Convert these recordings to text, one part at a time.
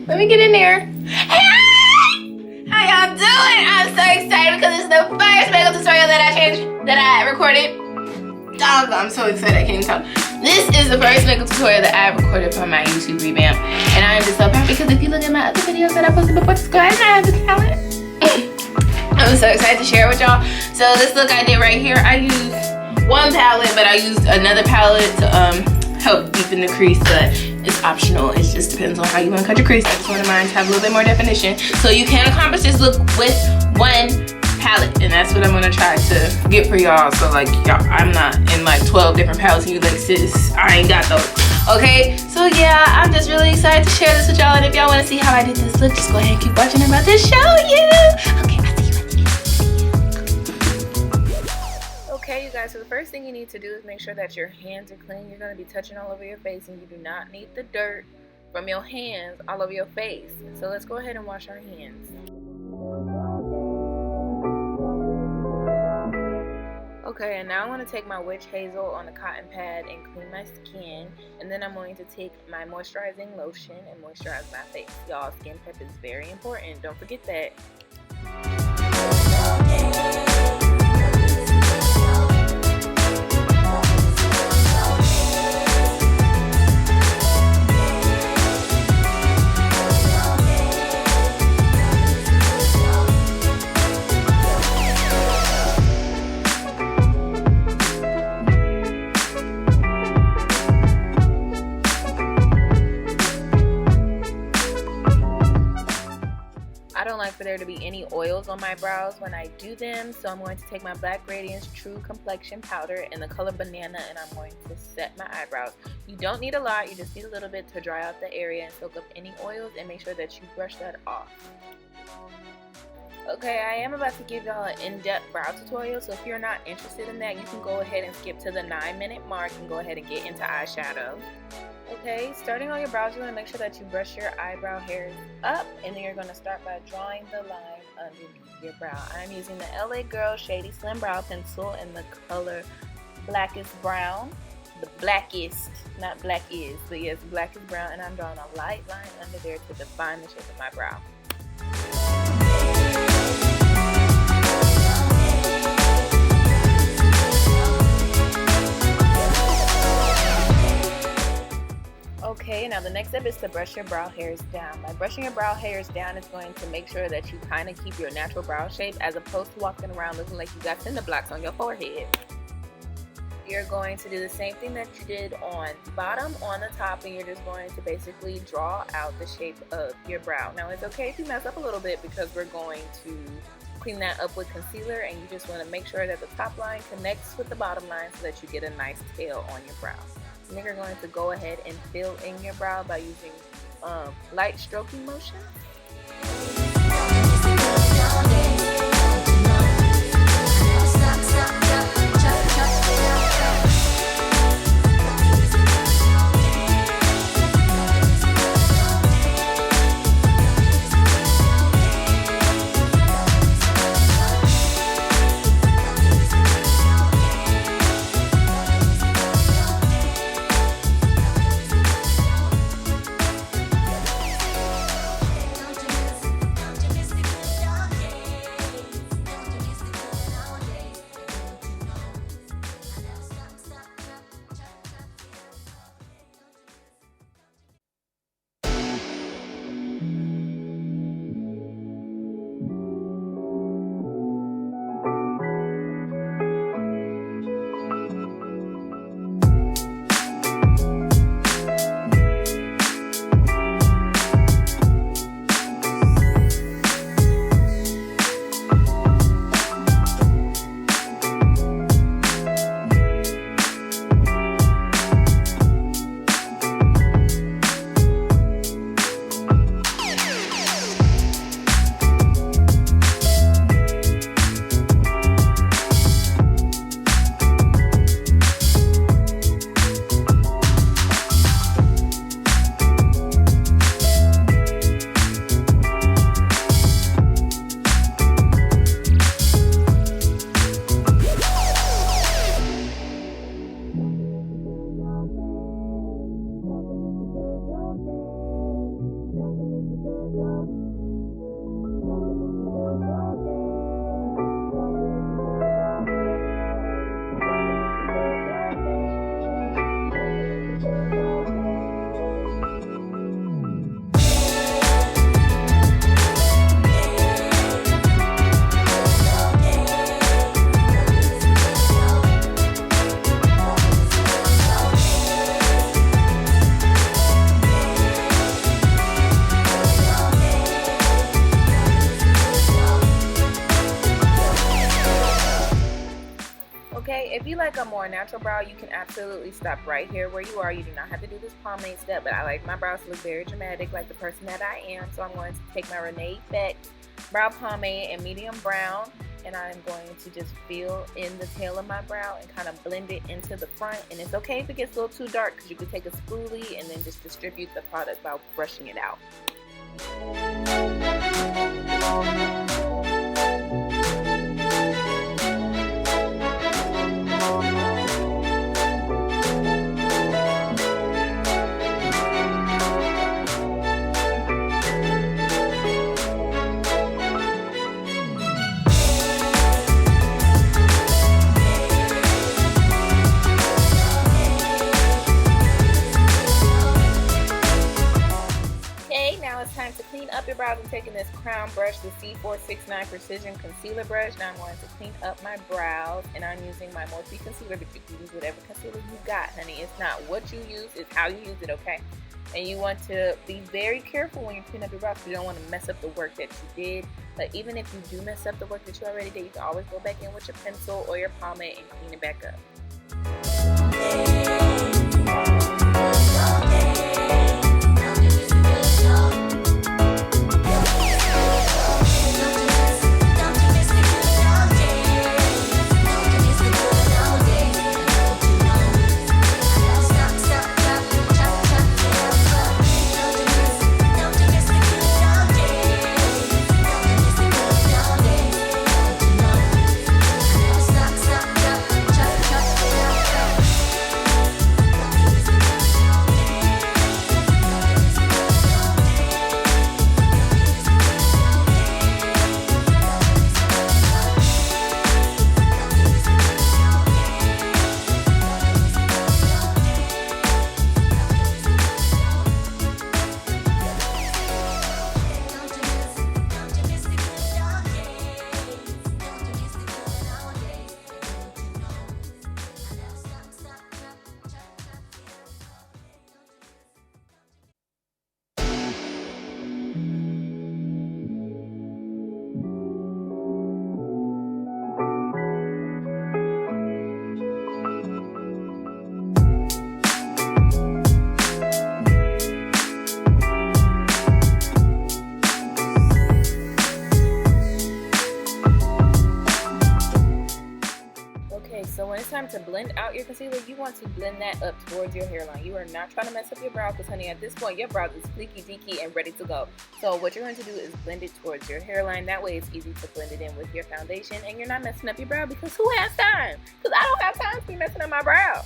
Let me get in there. Hey! How y'all doing? I'm so excited because it's the first makeup tutorial that I recorded. Dog, I'm so excited I can't even talk. This is the first makeup tutorial that I recorded for my YouTube revamp. And I am just so proud because if you look at my other videos that I posted before this, guys, I have the talent. I'm so excited to share it with y'all. So this look I did right here, I used one palette, but I used another palette to help deepen the crease, but it's optional. It just depends on how you want to cut your crease. I just wanted mine to have a little bit more definition. So you can accomplish this look with one palette, and that's what I'm gonna try to get for y'all. So like y'all, I'm not in like 12 different palettes and you like, sis, I ain't got those. Okay, so yeah, I'm just really excited to share this with y'all, and if y'all want to see how I did this look, just go ahead and keep watching. I'm about to show you. Okay, I'll see you at the end. Okay, you guys, so the first thing you need to do is make sure that your hands are clean. You're going to be touching all over your face, and you do not need the dirt from your hands all over your face. So let's go ahead and wash our hands. Okay, and now I want to take my witch hazel on the cotton pad and clean my skin, and then I'm going to take my moisturizing lotion and moisturize my face. Y'all, skin prep is very important. Don't forget that. I don't like for there to be any oils on my brows when I do them, so I'm going to take my Black Radiance True Complexion Powder in the color Banana, and I'm going to set my eyebrows. You don't need a lot, you just need a little bit to dry out the area and soak up any oils, and make sure that you brush that off. Okay, I am about to give y'all an in-depth brow tutorial, so if you're not interested in that, you can go ahead and skip to the 9-minute mark and go ahead and get into eyeshadow. Okay, starting on your brows, you want to make sure that you brush your eyebrow hairs up, and then you're going to start by drawing the line underneath your brow. I'm using the LA Girl Shady Slim Brow Pencil in the color Blackest Brown. The blackest, not black is, but yes, blackest brown, and I'm drawing a light line under there to define the shape of my brow. Okay, now the next step is to brush your brow hairs down. By brushing your brow hairs down, it's going to make sure that you kind of keep your natural brow shape as opposed to walking around looking like you got cinder blocks on your forehead. You're going to do the same thing that you did on the bottom on the top, and you're just going to basically draw out the shape of your brow. Now it's okay if you mess up a little bit because we're going to clean that up with concealer, and you just want to make sure that the top line connects with the bottom line so that you get a nice tail on your brow. And then you're going to go ahead and fill in your brow by using light stroking motion. a more natural brow, you can absolutely stop right here where you are. You do not have to do this pomade step, but I like my brows to look very dramatic like the person that I am. So I'm going to take my Renee Effect brow pomade in medium brown, and I'm going to just fill in the tail of my brow and kind of blend it into the front. And it's okay if it gets a little too dark, because you can take a spoolie and then just distribute the product by brushing it out. Time to clean up your brows. I'm taking this crown brush, the C469 Precision Concealer Brush. Now I'm going to clean up my brows, and I'm using my Morphe concealer, but you can use whatever concealer you got, honey. It's not what you use, it's how you use it, okay? And you want to be very careful when you clean up your brows, because you don't want to mess up the work that you did. But even if you do mess up the work that you already did, you can always go back in with your pencil or your pomade and clean it back up. So when it's time to blend out your concealer, you want to blend that up towards your hairline. You are not trying to mess up your brow, because honey, at this point your brow is fleeky deaky and ready to go. So what you're going to do is blend it towards your hairline. That way it's easy to blend it in with your foundation, and you're not messing up your brow, because who has time? Because I don't have time to be messing up my brows.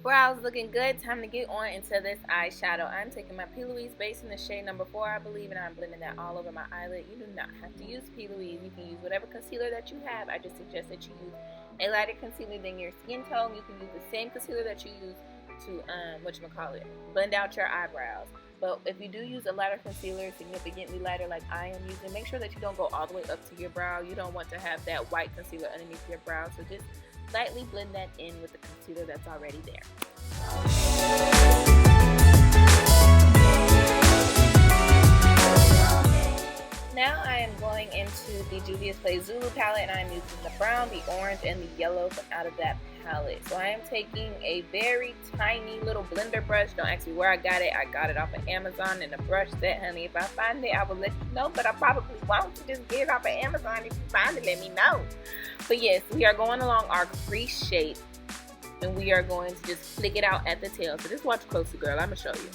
Brows looking good. Time to get on into this eyeshadow. I'm taking my P. Louise base in the shade number 4, I believe, and I'm blending that all over my eyelid. You do not have to use P. Louise. You can use whatever concealer that you have. I just suggest that you use a lighter concealer than your skin tone. You can use the same concealer that you use to blend out your eyebrows. But if you do use a lighter concealer, significantly lighter like I am using, make sure that you don't go all the way up to your brow. You don't want to have that white concealer underneath your brow. So just lightly blend that in with the concealer that's already there. Now I am going into the Juvia's Place Zulu palette, and I'm using the brown, the orange, and the yellow from out of that palette. So I am taking a very tiny little blender brush. Don't ask me where I got it. I got it off of Amazon in a brush set, honey. If I find it, I will let you know, but I probably won't. Just get it off of Amazon. If you find it, let me know. But yes, we are going along our crease shape, and we are going to just flick it out at the tail. So just watch closely, girl. I'm going to show you.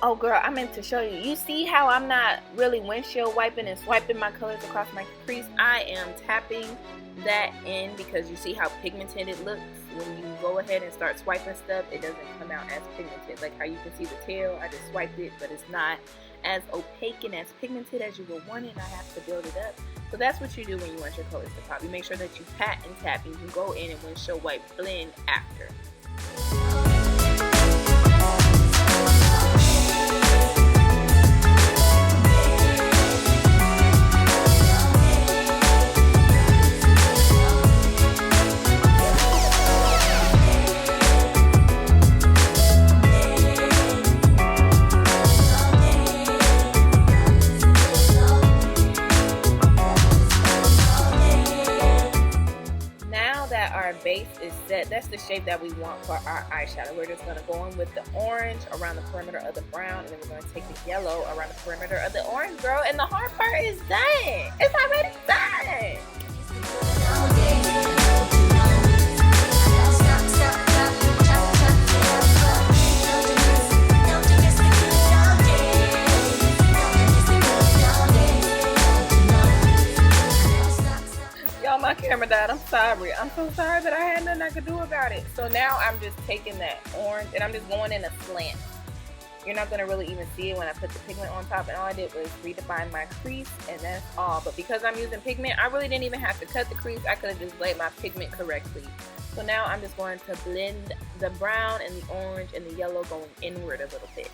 Oh, girl, I meant to show you. You see how I'm not really windshield wiping and swiping my colors across my crease? I am tapping that in, because you see how pigmented it looks. When you go ahead and start swiping stuff, it doesn't come out as pigmented. Like how you can see the tail, I just swiped it, but it's not as opaque and as pigmented as you would want it, and I have to build it up. So that's what you do when you want your colors to pop. You make sure that you pat and tap, and you can go in and windshield wipe blend after. that's the shape that we want for our eyeshadow. We're just going to go in with the orange around the perimeter of the brown, and then we're going to take the yellow around the perimeter of the orange, girl. And the hard part is done. It's already done. My camera died. I'm sorry. I'm so sorry, but I had nothing I could do about it. So now I'm just taking that orange and I'm just going in a slant. You're not going to really even see it when I put the pigment on top, and all I did was redefine my crease, and that's all. But because I'm using pigment, I really didn't even have to cut the crease. I could have just laid my pigment correctly. So now I'm just going to blend the brown and the orange and the yellow going inward a little bit.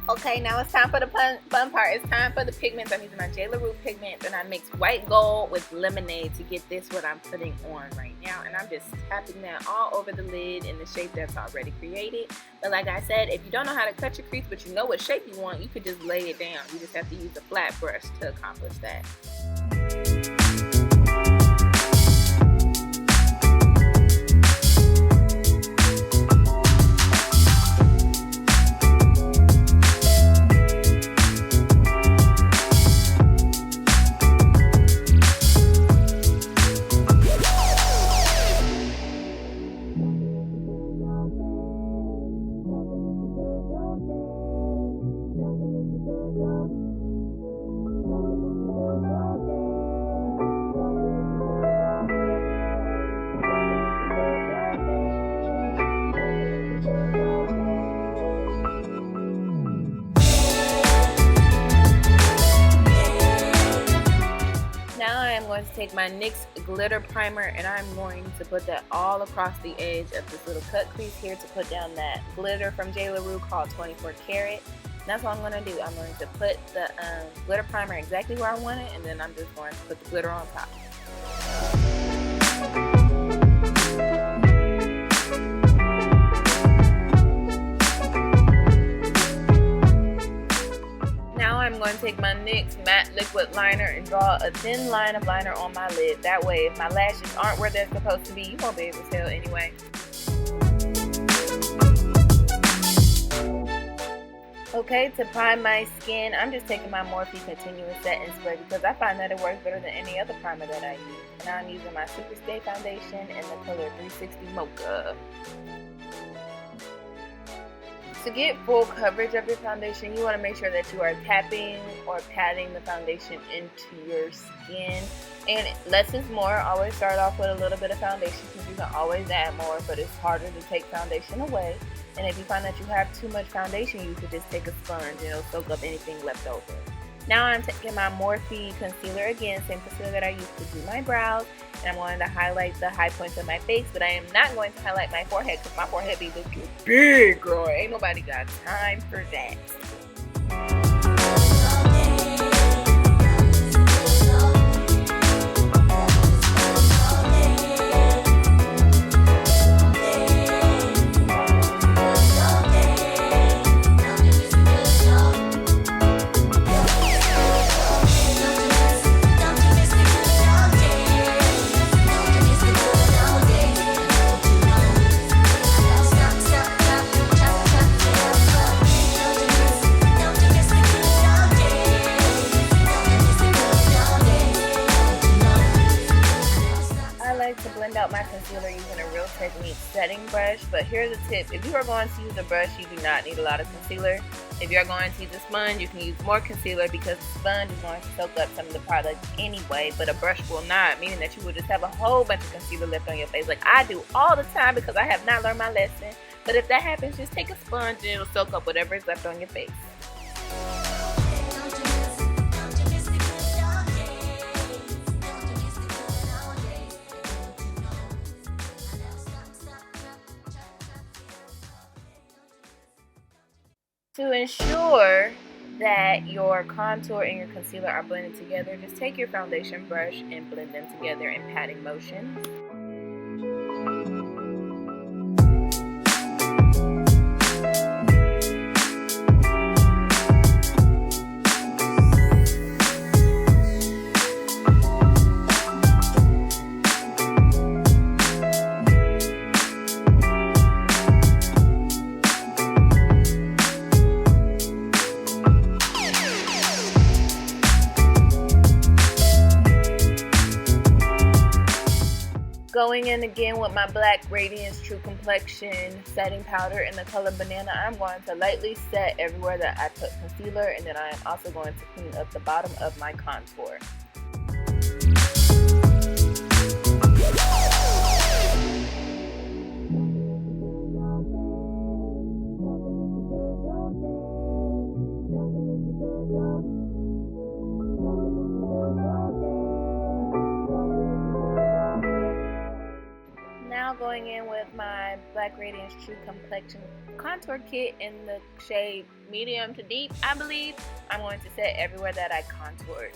Okay, now it's time for the fun part. It's time for the pigments. I'm using my JLaRue pigments, and I mixed white gold with lemonade to get this what I'm putting on right now. And I'm just tapping that all over the lid in the shape that's already created. But like I said, if you don't know how to cut your crease, but you know what shape you want, you could just lay it down. You just have to use a flat brush to accomplish that. To take my NYX glitter primer, and I'm going to put that all across the edge of this little cut crease here to put down that glitter from JLaRue called 24 Karat. And that's what I'm going to do. I'm going to put the glitter primer exactly where I want it, and then I'm just going to put the glitter on top. I'm going to take my NYX matte liquid liner and draw a thin line of liner on my lid. That way, if my lashes aren't where they're supposed to be, you won't be able to tell anyway. Okay, to prime my skin, I'm just taking my Morphe Continuous Setting Spray because I find that it works better than any other primer that I use. And I'm using my Super Stay Foundation in the color 360 Mocha. To get full coverage of your foundation, you want to make sure that you are tapping or patting the foundation into your skin. And less is more. Always start off with a little bit of foundation because you can always add more, but it's harder to take foundation away. And if you find that you have too much foundation, you could just take a sponge and it'll soak up anything left over. Now I'm taking my Morphe concealer again, same concealer that I used to do my brows, and I'm going to highlight the high points of my face, but I am not going to highlight my forehead because my forehead be looking big, girl. Ain't nobody got time for that. Out my concealer using a Real Technique setting brush, but here's a tip. If you are going to use a brush, you do not need a lot of concealer. If you're going to use a sponge, you can use more concealer because the sponge is going to soak up some of the product anyway, but a brush will not, meaning that you will just have a whole bunch of concealer left on your face like I do all the time because I have not learned my lesson. But if that happens, just take a sponge and it'll soak up whatever is left on your face. To ensure that your contour and your concealer are blended together, just take your foundation brush and blend them together in patting motions. Going in again with my Black Radiance True Complexion setting powder in the color Banana, I'm going to lightly set everywhere that I put concealer, and then I am also going to clean up the bottom of my contour. Now going in with my Black Radiance True Complexion contour kit in the shade medium to deep, I believe. I'm going to set everywhere that I contoured.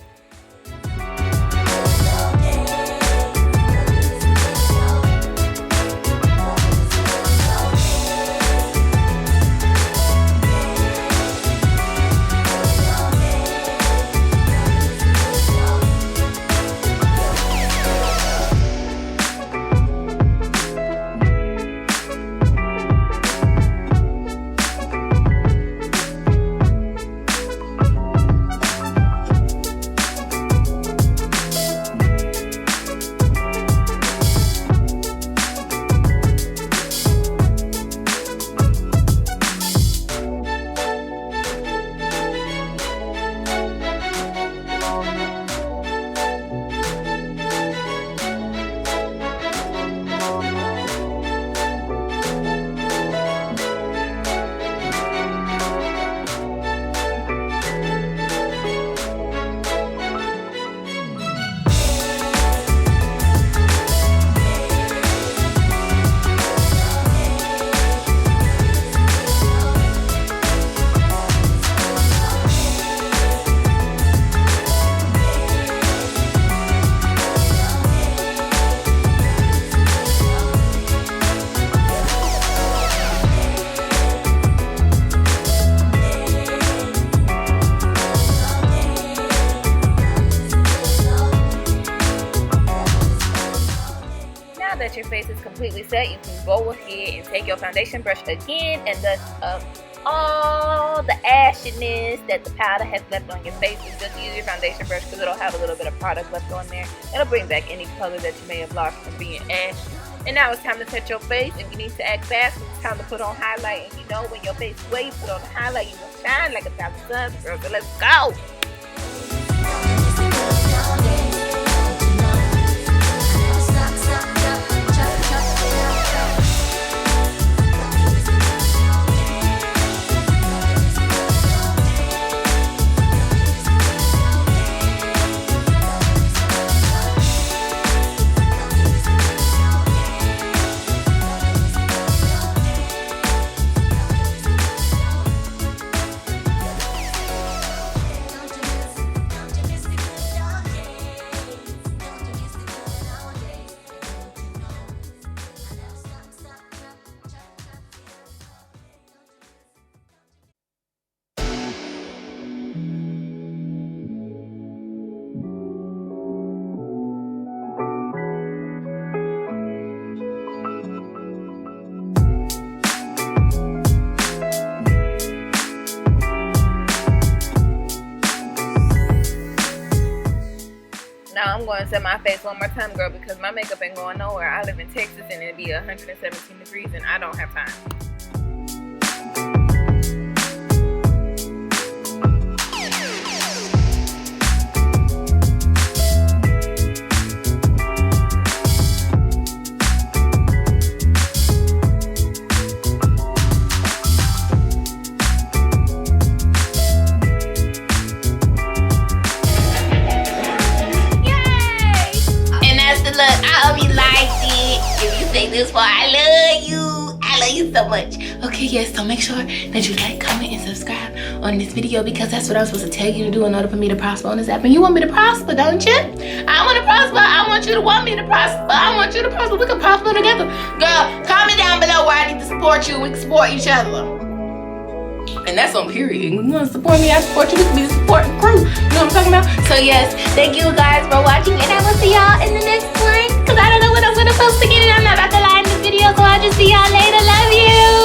That your face is completely set, you can go ahead and take your foundation brush again and dust up all the ashiness that the powder has left on your face. It's just use your foundation brush because it'll have a little bit of product left on there. It'll bring back any color that you may have lost from being ashy. And now it's time to set your face. If you need to act fast, it's time to put on highlight. And you know when your face waves, put on the highlight, you will shine like 1,000 suns, girl. So let's go! Now I'm going to set my face one more time, girl, because my makeup ain't going nowhere. I live in Texas and it'd be 117 degrees and I don't have time. This far. I love you so much. Okay, yes, so make sure that you like, comment, and subscribe. on this video because that's what I'm supposed to tell you to do in order for me to prosper on this app. And you want me to prosper, don't you? I want to prosper. I want you to want me to prosper. I want you to prosper. We can prosper together. Girl, comment down below where I need to support you. We can support each other. And that's on period. You want to support me, I support you. We can be the supporting crew. You know what I'm talking about? So yes, thank you guys for watching. And I will see y'all in the next one. Because I don't know what I'm going to post again. And I'm not about to lie in this video. So I'll just see y'all later. Love you.